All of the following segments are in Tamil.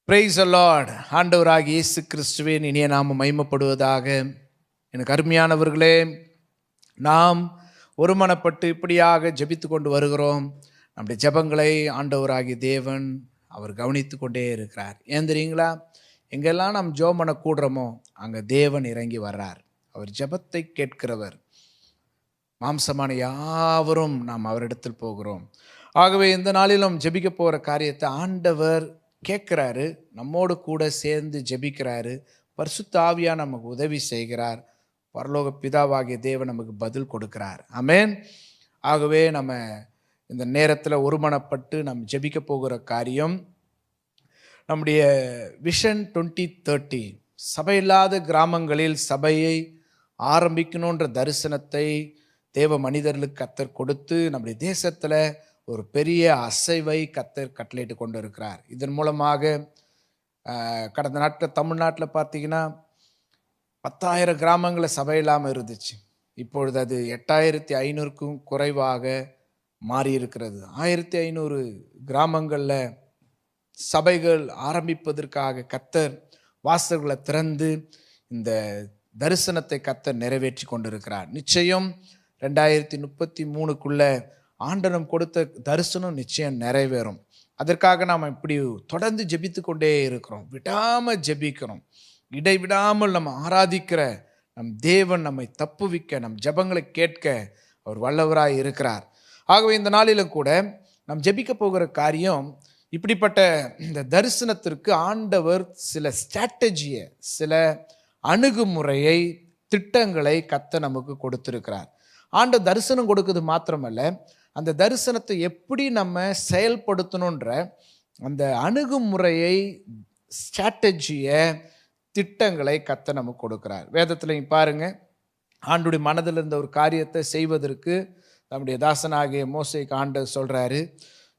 Praise the Lord. ஆண்டவராகிய இயேசு கிறிஸ்துவின் இனிய நாமம் மகிமைப்படுவதாக. எனக்கு அருமையானவர்களே, நாம் ஒருமனப்பட்டு இப்படியாக ஜெபித்து கொண்டு வருகிறோம். நம்முடைய ஜெபங்களை ஆண்டவராகிய தேவன் அவர் கவனித்து கொண்டே இருக்கிறார். ஏன் தெரியுங்களா? எங்கெல்லாம் நாம் ஜெபம் பண்ண கூடுறோமோ அங்கே தேவன் இறங்கி வர்றார். அவர் ஜெபத்தை கேட்கிறவர். மாம்சமான யாவரும் நாம் அவரிடத்தில் போகிறோம். ஆகவே இந்த நாளிலும் ஜெபிக்க போகிற காரியத்தை ஆண்டவர் கேட்குறாரு, நம்மோடு கூட சேர்ந்து ஜெபிக்கிறாரு. பரிசுத்த ஆவியா நமக்கு உதவி செய்கிறார். பரலோக பிதாவாகிய தேவன் நமக்கு பதில் கொடுக்கிறார். ஆமென். ஆகவே நம்ம இந்த நேரத்தில் ஒருமனப்பட்டு நம்ம ஜெபிக்க போகிற காரியம் நம்முடைய விஷன் 2030 சபையில்லாத கிராமங்களில் சபையை ஆரம்பிக்கணுன்ற தரிசனத்தை தேவ மனிதர்களுக்கு கர்த்தர் கொடுத்து நம்முடைய தேசத்தில் ஒரு பெரிய அசைவை கர்த்தர் கட்டளையிட்டு கொண்டு இருக்கிறார். இதன் மூலமாக கடந்த நாட்டில் தமிழ்நாட்டில் பார்த்தீங்கன்னா 10,000 கிராமங்களில் சபை இல்லாமல் இருந்துச்சு. இப்பொழுது அது 8,500க்கும் குறைவாக மாறி இருக்கிறது. 1,500 கிராமங்களில் சபைகள் ஆரம்பிப்பதற்காக கர்த்தர் வாசல்களை திறந்து இந்த தரிசனத்தை கர்த்தர் நிறைவேற்றி கொண்டிருக்கிறார். நிச்சயம் 2033க்குள்ள ஆண்டவன் கொடுத்த தரிசனம் நிச்சயம் நிறைவேறும். அதற்காக நாம் இப்படி தொடர்ந்து ஜெபித்து கொண்டே இருக்கிறோம். விடாமல் ஜெபிக்கிறோம். இடைவிடாமல் நம்ம ஆராதிக்கிற நம் தேவன் நம்மை தப்புவிக்க, நம் ஜெபங்களை கேட்க அவர் வல்லவராய் இருக்கிறார். ஆகவே இந்த நாளிலும் கூட நாம் ஜெபிக்க போகிற காரியம், இப்படிப்பட்ட இந்த தரிசனத்திற்கு ஆண்டவர் சில ஸ்ட்ராட்டஜியை, சில அணுகுமுறையை, திட்டங்களை கர்த்தர் நமக்கு கொடுத்திருக்கிறார். ஆண்டவர் தரிசனம் கொடுக்குறது மாத்திரமல்ல, அந்த தரிசனத்தை எப்படி நம்ம செயல்படுத்தணுன்ற அந்த அணுகுமுறையை, ஸ்ட்ராட்டஜியை, திட்டங்களை கர்த்தர் நமக்கு கொடுக்கிறார். வேதத்தில் பாருங்க, ஆண்டுடைய மனதில் இருந்த ஒரு காரியத்தை செய்வதற்கு நம்முடைய தாசனாகிய மோசேக்கு ஆண்டவர் சொல்றாரு.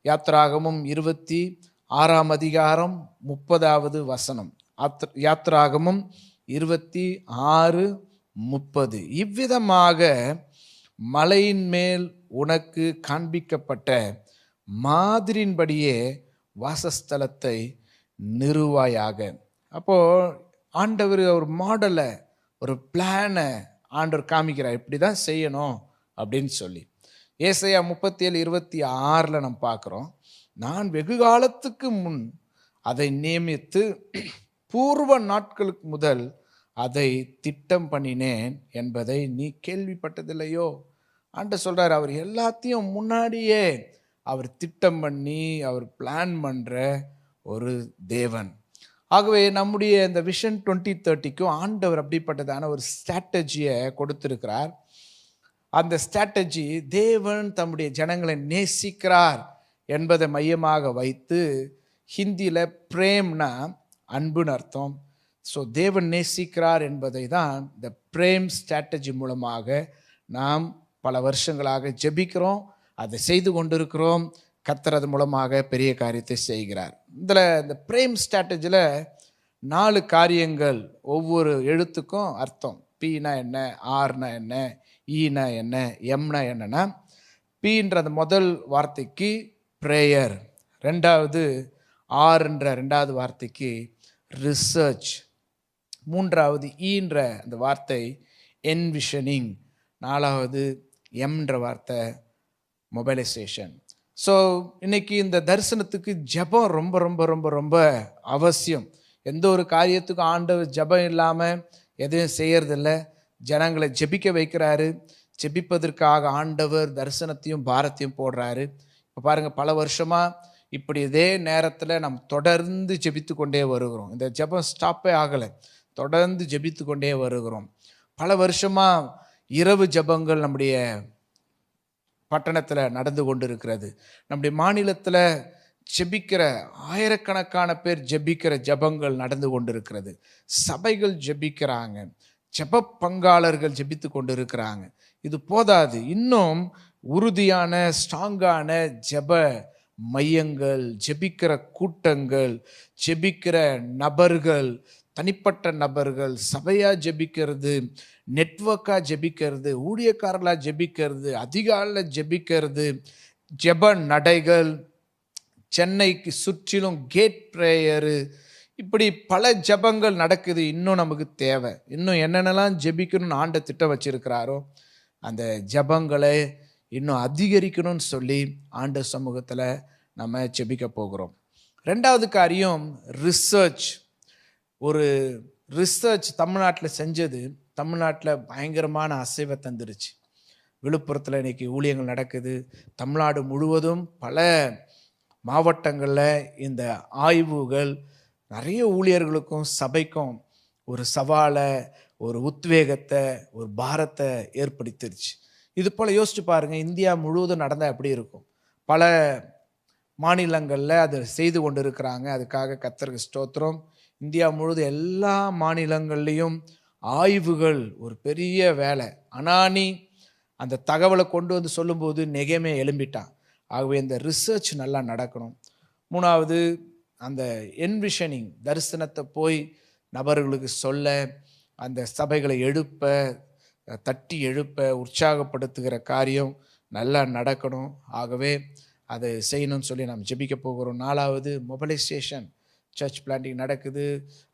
யாத்ராகமும் 26ஆம் அதிகாரம் 30வது வசனம். யாத்ராகமும் 26:30. இவ்விதமாக மலையின் மேல் உனக்கு காண்பிக்கப்பட்ட மாதிரின்படியே வாசஸ்தலத்தை நிறுவாயாக. அப்போ ஆண்டவர் ஒரு மாடலை, ஒரு பிளானை ஆண்டவர் காமிக்கிறார், இப்படி தான் செய்யணும் அப்படின்னு சொல்லி. ஏசாயா 37:26 நம்ம பார்க்குறோம். நான் வெகு காலத்துக்கு முன் அதை நியமித்து பூர்வ நாட்களுக்கு முதல் அதை திட்டம் பண்ணினேன் என்பதை நீ கேள்விப்பட்டதில்லையோ? ஆண்டவர் சொல்றார், அவர் எல்லாத்தையும் முன்னாடியே அவர் திட்டம் பண்ணி அவர் பிளான் பண்ணுற ஒரு தேவன். ஆகவே நம்முடைய இந்த விஷன் 2030க்கும் ஆண்டவர் அப்படிப்பட்டதான ஒரு ஸ்ட்ராட்டஜியை கொடுத்திருக்கிறார். அந்த ஸ்ட்ராட்டஜி, தேவன் தம்முடைய ஜனங்களை நேசிக்கிறார் என்பதை மையமாக வைத்து, ஹிந்தியில் பிரேம்னா அன்புன்னு அர்த்தம். ஸோ தேவன் நேசிக்கிறார் என்பதை தான் இந்த பிரேம் ஸ்ட்ராட்டஜி மூலமாக நாம் பல வருஷங்களாக ஜெபிக்கிறோம், அதை செய்து கொண்டிருக்கிறோம். கர்த்தர் அது மூலமாக பெரிய காரியத்தை செய்கிறார். இந்த பிரேம் ஸ்ட்ராட்டஜியில் 4 காரியங்கள், ஒவ்வொரு எழுத்துக்கும் அர்த்தம். பீனா என்ன, ஆர்னா என்ன, ஈனா என்ன, எம்னா என்னன்னா, பீன்ற அந்த முதல் வார்த்தைக்கு ப்ரேயர், ரெண்டாவது ஆர்ன்ற ரெண்டாவது வார்த்தைக்கு ரிசர்ச், மூன்றாவது ஈன்ற அந்த வார்த்தை என்விஷனிங், நாலாவது எம்ன்ற வார்த்தை மொபைலைசேஷன். ஸோ இன்னைக்கு இந்த தரிசனத்துக்கு ஜெபம் ரொம்ப ரொம்ப ரொம்ப ரொம்ப அவசியம். எந்த ஒரு காரியத்துக்கும் ஆண்டவர் ஜெபம் இல்லாமல் எதையும் செய்யறதில்ல. ஜனங்களை ஜெபிக்க வைக்கிறாரு. ஜெபிப்பதற்காக ஆண்டவர் தரிசனத்தையும் பாரத்தையும் போடுறாரு. இப்போ பாருங்கள், பல வருஷமாக இப்படி இதே நேரத்தில் நம்ம தொடர்ந்து ஜெபித்து கொண்டே வருகிறோம். இந்த ஜெபம் ஸ்டாப்பே ஆகலை, தொடர்ந்து ஜெபித்து கொண்டே வருகிறோம். பல வருஷமாக இரவு ஜெபங்கள் நம்முடைய பட்டணத்தில் நடந்து கொண்டு இருக்கிறது. நம்முடைய மாநிலத்தில் ஜெபிக்கிற ஆயிரக்கணக்கான பேர் ஜெபிக்கிற ஜெபங்கள் நடந்து கொண்டு இருக்கிறது. சபைகள் ஜெபிக்கிறாங்க, ஜெப பங்காளர்கள் ஜெபித்து கொண்டு இருக்கிறாங்க. இது போதாது, இன்னும் உறுதியான ஸ்ட்ராங்கான ஜெப மையங்கள், ஜெபிக்கிற கூட்டங்கள், ஜெபிக்கிற நபர்கள், தனிப்பட்ட நபர்கள், சபையாக ஜெபிக்கிறது, நெட்வொர்க்காக ஜெபிக்கிறது, ஊழியக்காரர்களாக ஜெபிக்கிறது, அதிகாலையில் ஜெபிக்கிறது, ஜெப நடைகள், சென்னைக்கு சுற்றிலும் கேட் ப்ரேயரு, இப்படி பல ஜெபங்கள் நடக்குது. இன்னும் நமக்கு தேவை. இன்னும் என்னென்னலாம் ஜெபிக்கணும்னு ஆண்டவர் திட்டம் வச்சிருக்கிறாரோ அந்த ஜெபங்களை இன்னும் அதிகரிக்கணும்னு சொல்லி ஆண்டவர் சமூகத்தில் நம்ம ஜெபிக்க போகிறோம். ரெண்டாவது காரியம் ரிசர்ச். ஒரு ரிசர்ச் தமிழ்நாட்டில் செஞ்சது தமிழ்நாட்டில் பயங்கரமான அசைவை தந்துருச்சு. விழுப்புரத்தில் இன்னைக்கு ஊழியங்கள் நடக்குது. தமிழ்நாடு முழுவதும் பல மாவட்டங்களில் இந்த ஆய்வுகள் நிறைய ஊழியர்களுக்கும் சபைக்கும் ஒரு சவாலை, ஒரு உத்வேகத்தை, ஒரு பாரத்தை ஏற்படுத்திருச்சு. இது போல் யோசிச்சு பாருங்கள், இந்தியா முழுவதும் நடந்தால் எப்படி இருக்கும். பல மாநிலங்களில் அதை செய்து கொண்டு இருக்கிறாங்க. அதுக்காக கர்த்தருக்கு ஸ்தோத்திரம். இந்தியா முழுவதும் எல்லா மாநிலங்கள்லேயும் ஆய்வுகள் ஒரு பெரிய வேலை. அனானி அந்த தகவலை கொண்டு வந்து சொல்லும்போது நெகமே எழும்பிட்டான். ஆகவே இந்த ரிசர்ச் நல்லா நடக்கணும். மூணாவது அந்த என்விஷனிங், தரிசனத்தை போய் நபர்களுக்கு சொல்ல, அந்த சபைகளை எழுப்ப, தட்டி எழுப்ப, உற்சாகப்படுத்துகிற காரியம் நல்லா நடக்கணும். ஆகவே அதை செய்யணும்னு சொல்லி நாம் ஜெபிக்க போகிறோம். நாலாவது மொபைலைசேஷன். சர்ச் பிளான்டிங் நடக்குது,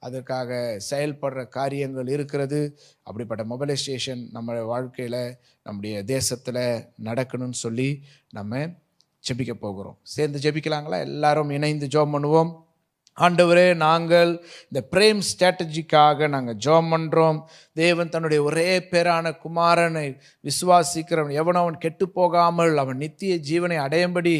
அதற்காக செயல்படுற காரியங்கள் இருக்கிறது. அப்படிப்பட்ட மொபைலைசேஷன் நம்ம வாழ்க்கையில், நம்முடைய தேசத்தில் நடக்கணும்னு சொல்லி நம்ம ஜெபிக்க போகிறோம். சேர்ந்து ஜெபிக்கலாங்களா? எல்லாரும் இணைந்து ஜெபம் பண்ணுவோம். ஆண்டவரே, நாங்கள் இந்த பிரேம் ஸ்ட்ராட்டஜிக்காக நாங்கள் ஜெபம் பண்ணுறோம். தேவன் தன்னுடைய ஒரே பேரான குமாரனை விசுவாசிக்கிறவன் எவனோ அவன் கெட்டு போகாமல் அவன் நித்திய ஜீவனை அடையும்படி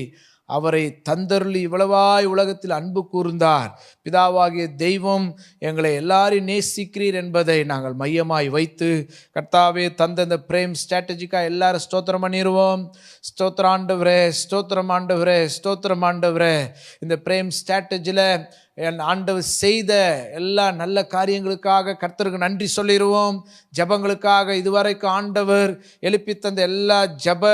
அவரை தந்தருளி இவ்வளவாய் உலகத்தில் அன்பு கூர்ந்தார். பிதாவாகிய தெய்வம் எங்களை எல்லாரையும் நேசிக்கிறீர் என்பதை நாங்கள் மையமாய் வைத்து கர்த்தாவே தந்த இந்த பிரேம் ஸ்ட்ராட்டஜிக்காக எல்லாரும் ஸ்தோத்திரம் பண்ணிடுவோம். ஸ்தோத்திரம் ஆண்டவரே, ஸ்தோத்திரம் ஆண்டவரே, ஸ்தோத்திரம் ஆண்டவரே. இந்த பிரேம் ஸ்ட்ராட்டஜியில் என் ஆண்டவர் செய்த எல்லா நல்ல காரியங்களுக்காக கர்த்தருக்கு நன்றி சொல்லிடுவோம். ஜபங்களுக்காக இதுவரைக்கும் ஆண்டவர் எழுப்பி தந்த எல்லா ஜப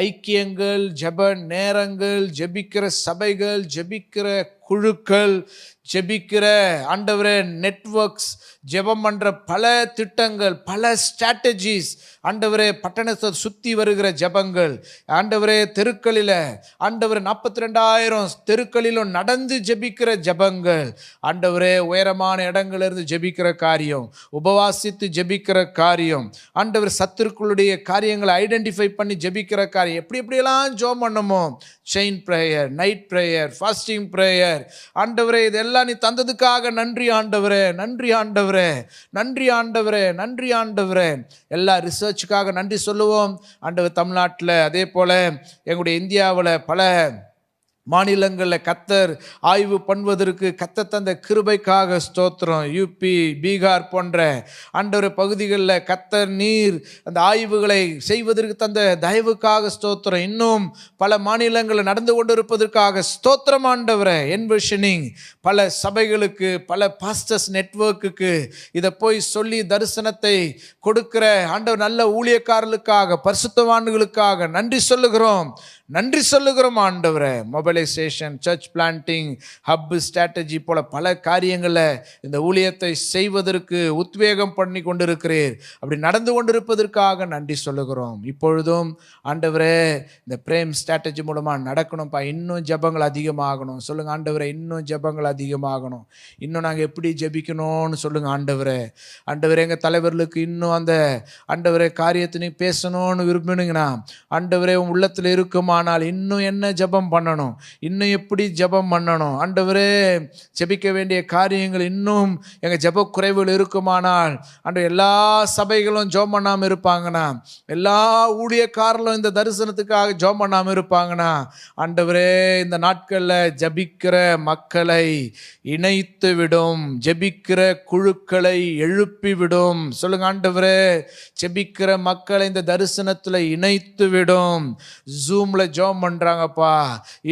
ஐக்கியங்கள், ஜப நேரங்கள், ஜெபிக்கிற சபைகள், ஜெபிக்கிற குழுக்கள், ஜெபிக்கிற ஆண்டவரே நெட்வொர்க்ஸ், ஜெபம் பண்ணுற பல திட்டங்கள், பல ஸ்ட்ராட்டஜிஸ், ஆண்டவரே பட்டணத்தை சுற்றி வருகிற ஜபங்கள், ஆண்டவரே தெருக்களில், ஆண்டவரே 42,000 தெருக்களிலும் நடந்து ஜெபிக்கிற ஜபங்கள், ஆண்டவரே உயரமான இடங்களிலிருந்து ஜெபிக்கிற காரியம், உபவாசித்து ஜெபிக்கிற காரியம், ஆண்டவர் சத்துருக்களுடைய காரியங்களை ஐடென்டிஃபை பண்ணி ஜெபிக்கிற காரியம், எப்படியெல்லாம் ஜெபம் பண்ணுமோ, chain prayer, night prayer, fasting prayer, ஆண்டவரே இதெல்லாம் நீ தந்ததுக்காக நன்றி ஆண்டவரே, நன்றி ஆண்டவரே, நன்றி ஆண்டவரே, நன்றி ஆண்டவரே. எல்லா ரிசர்ச்சுக்காக நன்றி சொல்லுவோம். ஆண்டவர் தமிழ்நாட்டில், அதே போல் எங்களுடைய இந்தியாவில் பல மாநிலங்களில் கர்த்தர் ஆய்வு பண்ணுவதற்கு கர்த்தர் தந்த கிருபைக்காக ஸ்தோத்திரம். யூபி, பீகார் போன்ற ஆண்டவர் பகுதிகளில் கர்த்தர் நீர் அந்த ஆய்வுகளை செய்வதற்கு தந்த தயவுக்காக ஸ்தோத்திரம். இன்னும் பல மாநிலங்களில் நடந்து கொண்டு இருப்பதற்காக ஸ்தோத்திரம் ஆண்டவரே. என்விஷனிங் பல சபைகளுக்கு, பல பாஸ்டர்ஸ் நெட்வொர்க்குக்கு இதை போய் சொல்லி தரிசனத்தை கொடுக்கிற ஆண்டவர் நல்ல ஊழியக்காரர்களுக்காக, பரிசுத்தவான்களுக்காக நன்றி சொல்லுகிறோம், நன்றி சொல்லுகிறோம் ஆண்டவரே. Mobilisation, church planting, hub strategy போல பல காரியங்களில் இந்த ஊழியத்தை செய்வதற்கு உத்வேகம் பண்ணி கொண்டிருக்கிறீர். அப்படி நடந்து கொண்டிருப்பதற்காக நன்றி சொல்லுகிறோம். இப்பொழுதும் ஆண்டவரே இந்த பிரேம் ஸ்ட்ராட்டஜி மூலமாக நடக்கணும்ப்பா. இன்னும் ஜபங்கள் அதிகமாகணும். சொல்லுங்கள் ஆண்டவரே, இன்னும் ஜபங்கள் அதிகமாகணும். இன்னும் நாங்கள் எப்படி ஜபிக்கணும்னு சொல்லுங்கள் ஆண்டவரே. ஆண்டவரே எங்கள் தலைவர்களுக்கு இன்னும் அந்த ஆண்டவரே காரியத்தை நீ பேசணும்னு விரும்பினீங்கன்னா ஆண்டவரே உன் உள்ளத்தில் இருக்குமா, ஆனால் இன்னும் என்ன ஜெபம் பண்ணணும், இன்னும் எப்படி ஜெபம் பண்ணணும் ஆண்டவரே, ஜெபிக்க வேண்டிய காரியங்கள் இன்னும் எங்கள் ஜெப குறைவுகள் இருக்குமானால் ஆண்டவர் எல்லா சபைகளும் ஜெபம் பண்ணாமல் இருப்பாங்கண்ணா, எல்லா ஊழியக்காரர்களும் இந்த தரிசனத்துக்காக ஜெபம் பண்ணாமல் இருப்பாங்கண்ணா ஆண்டவரே, இந்த நாட்களில் ஜெபிக்கிற மக்களை இணைத்து விடும், ஜெபிக்கிற குழுக்களை எழுப்பிவிடும். சொல்லுங்க ஆண்டவரே, ஜெபிக்கிற மக்களை இந்த தரிசனத்தில் இணைத்து விடும். ஜூம்ல ஜெபம் பண்றாங்கப்பா,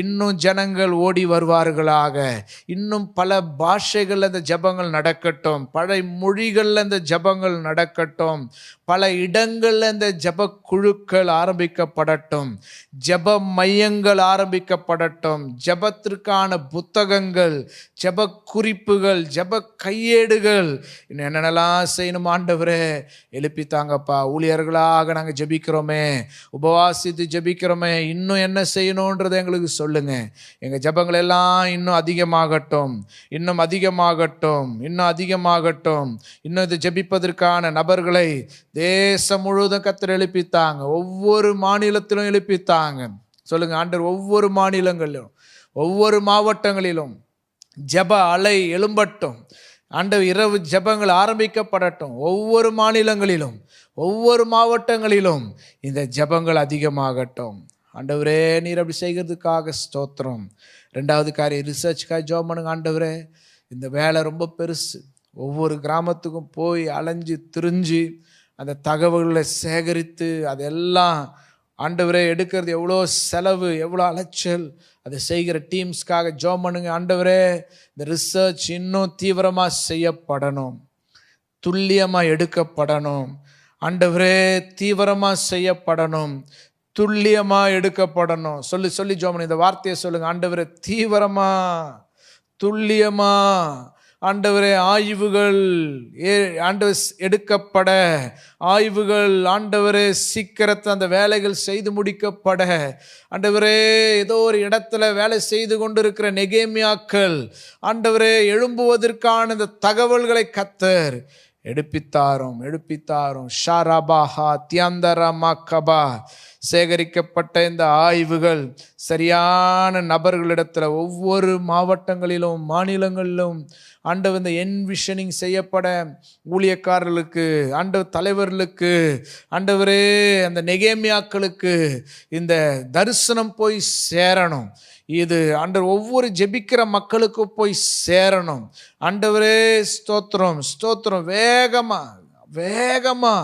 இன்னும் ஜனங்கள் ஓடி வருவார்களாக. இன்னும் பல பாஷைகள்ல இந்த ஜெபங்கள் நடக்கட்டும், பல மொழிகள்ல இந்த ஜெபங்கள் நடக்கட்டும், பல இடங்கள்ல இந்த ஜெப குழுக்கள் ஆரம்பிக்கப்படட்டும், ஜெப மையங்கள் ஆரம்பிக்கப்படட்டும், ஜெபத்திற்கான புத்தகங்கள், ஜெப குறிப்புகள், ஜெப கையேடுகள், இன்னும் என்னென்னலாம் செய்யணும் ஆண்டவரே எழுப்பித்தாங்கப்பா. ஊழியர்களாக நாங்கள் ஜெபிக்கிறோமே, உபவாசித்து ஜெபிக்கிறோமே, இன்னும் இன்னும் என்ன செய்யணுன்றதை எங்களுக்கு சொல்லுங்க. எங்கள் ஜெபங்கள் எல்லாம் இன்னும் அதிகமாகட்டும், இன்னும் அதிகமாகட்டும், இன்னும் அதிகமாகட்டும். இன்னும் இது ஜெபிப்பதற்கான நபர்களை தேசம் முழுவதும் கர்த்தர் எழுப்பித்தாங்க, ஒவ்வொரு மாநிலத்திலும் எழுப்பித்தாங்க. சொல்லுங்க ஆண்டவர், ஒவ்வொரு மாநிலங்களிலும் ஒவ்வொரு மாவட்டங்களிலும் ஜெப அலை எழும்பட்டும். ஆண்டவர் இரவு ஜெபங்கள் ஆரம்பிக்கப்படட்டும். ஒவ்வொரு மாநிலங்களிலும் ஒவ்வொரு மாவட்டங்களிலும் இந்த ஜெபங்கள் அதிகமாகட்டும். ஆண்டவரே, நீர் அப்படி செய்கிறதுக்காக ஸ்தோத்திரம். ரெண்டாவது காரியம், ரிசர்ச்காக ஜெபம் பண்ணுங்க. ஆண்டவரே, இந்த வேலை ரொம்ப பெருசு. ஒவ்வொரு கிராமத்துக்கும் போய் அலைஞ்சு திரிஞ்சு அந்த தகவல்களை சேகரித்து அதெல்லாம் ஆண்டவரே எடுக்கிறது எவ்வளோ செலவு, எவ்வளோ அலைச்சல். அதை செய்கிற டீம்ஸ்க்காக ஜெபம் பண்ணுங்க. ஆண்டவரே, இந்த ரிசர்ச் இன்னும் தீவிரமாக செய்யப்படணும், துல்லியமாக எடுக்கப்படணும். ஆண்டவரே, தீவிரமாக செய்யப்படணும், துல்லியமாக எடுக்கப்படணும். சொல்லி சொல்லி ஜெபம் பண்ணி இந்த வார்த்தையை சொல்லுங்க. ஆண்டவரே, தீவிரமாக துல்லியமாக ஆண்டவரே ஆய்வுகள் ஆண்டவர் எடுக்கப்பட, ஆய்வுகள் ஆண்டவரே சீக்கிரத்தை அந்த வேலைகள் செய்து முடிக்கப்பட. ஆண்டவரே, ஏதோ ஒரு இடத்துல வேலை செய்து கொண்டிருக்கிற நெகேமியாக்கள் ஆண்டவரே எழும்புவதற்கான இந்த தகவல்களை கர்த்தர் எடுப்பித்தாரும் எடுப்பித்தாரும். ஷாராபாஹா தியாந்தரமாக்கபா சேகரிக்கப்பட்ட இந்த ஆய்வுகள் சரியான நபர்களிடத்தில் ஒவ்வொரு மாவட்டங்களிலும் மாநிலங்களிலும் ஆண்டவர் இந்த என்விஷனிங் செய்யப்பட ஊழியக்காரர்களுக்கு, ஆண்டவர் தலைவர்களுக்கு, ஆண்டவரே அந்த நெகேமியாக்களுக்கு இந்த தரிசனம் போய் சேரணும். இது ஆண்டவர் ஒவ்வொரு ஜெபிக்கிற மக்களுக்கு போய் சேரணும். ஆண்டவரே ஸ்தோத்திரம் ஸ்தோத்திரம். வேகமா வேகமா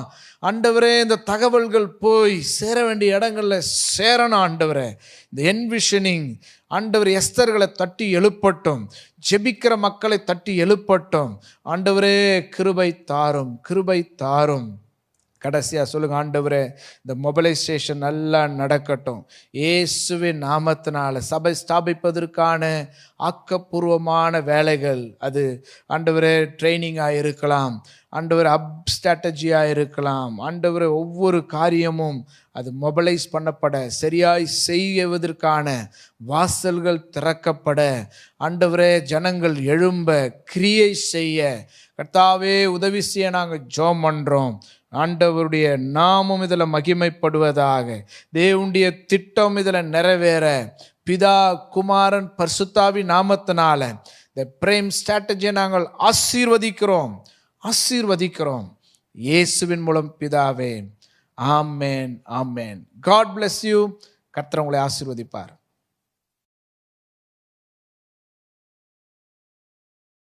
ஆண்டவரே இந்த தகவல்கள் போய் சேர வேண்டிய இடங்கள்ல சேரணும். ஆண்டவரே, இந்த என்விஷனிங் ஆண்டவர் எஸ்தர்களை தட்டி எழுப்பட்டும், ஜெபிக்கிற மக்களை தட்டி எழுப்பட்டும். ஆண்டவரே, கிருபை தாரும், கிருபை தாரும். கடைசியாக சொல்லுங்க, ஆண்டவரே, இந்த மொபைலைசேஷன் நல்லா நடக்கட்டும். இயேசுவின் நாமத்தினால சபை ஸ்தாபிப்பதற்கான ஆக்கப்பூர்வமான வேலைகள், அது ஆண்டவரே ட்ரைனிங்காக இருக்கலாம், ஆண்டவர் அப் ஸ்ட்ராட்டஜியாக இருக்கலாம். ஆண்டவர் ஒவ்வொரு காரியமும் அது மொபைலைஸ் பண்ணப்பட, சரியாய் செய்வதற்கான வாசல்கள் திறக்கப்பட, ஆண்டவரே ஜனங்கள் எழும்ப கிரியை செய்ய கர்த்தாவே உதவி செய்ய நாங்கள் ஜெபம் பண்ணுறோம். ஆண்டவருடைய நாமம் இதில் மகிமைப்படுவதாக. தேவனுடைய திட்டம் இதில் நிறைவேற பிதா குமாரன் பரிசுத்தாவி நாமத்தினால இந்த பிரேம் ஸ்ட்ராட்டஜியை நாங்கள் ஆசீர்வதிக்கிறோம், ஆசீர்வதிக்கிறோம் இயேசுவின் மூலம் பிதாவே. ஆமேன், ஆமேன். God bless you. கர்த்தர் உங்களை ஆசீர்வதிப்பார்.